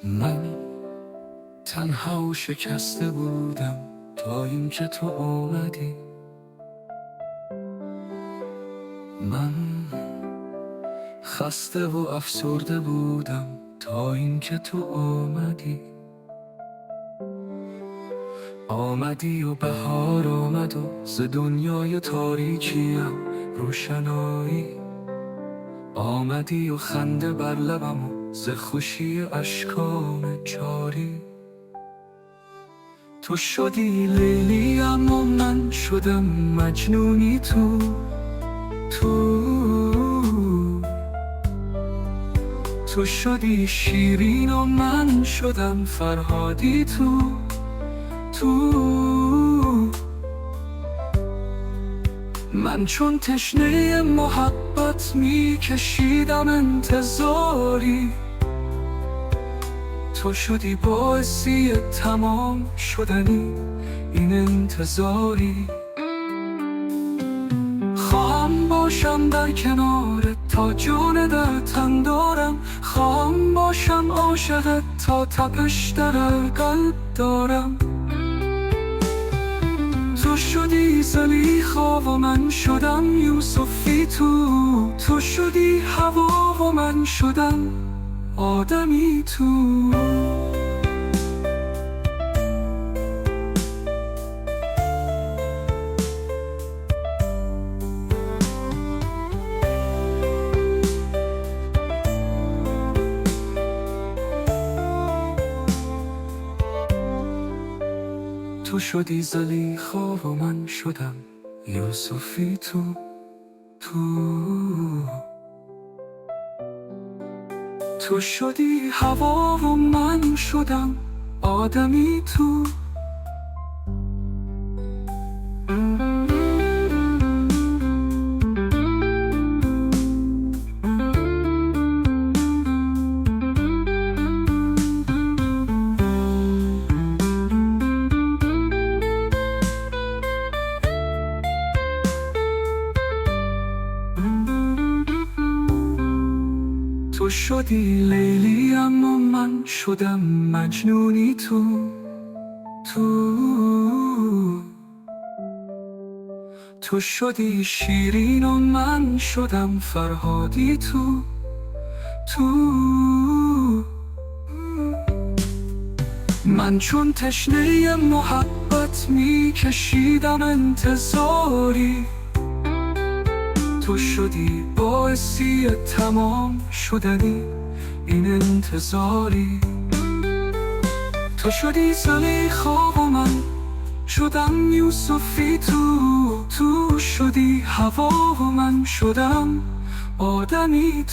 من تنها و شکسته بودم تا اینکه تو اومدی. من خسته و افسرده بودم تا اینکه تو آمدی و بهار آمد و ز دنیای تاریکیم روشنایی آمدی و خنده بر لبم و ز خوشی اشکام جاری. تو شدی لیلی اما من شدم مجنونی تو شدی شیرین و من شدم فرهادی من چون تشنه محبت می کشیدم انتظاری. تو شدی باعثی تمام شدنی این انتظاری. خواهم باشم در کنارت تا جان در تن دارم، خواهم باشم عاشقت تا تپش در قلب دارم. تو شدی زلیخا و من شدم یوسفی تو شدی هوا و من شدم آدمی تو شدی زلیخا و من شدم یوسفی تو شدی هوا و من شدم آدمی تو شدی لیلی اما من شدم مجنونی تو شدی شیرین و من شدم فرهادی من چون تشنه محبت می کشیدم انتظاری. تو شدی باعثی تمام شدنی این انتظاری. تو شدی زلیخا و من شدم یوسفی تو شدی هوا و من شدم آدمی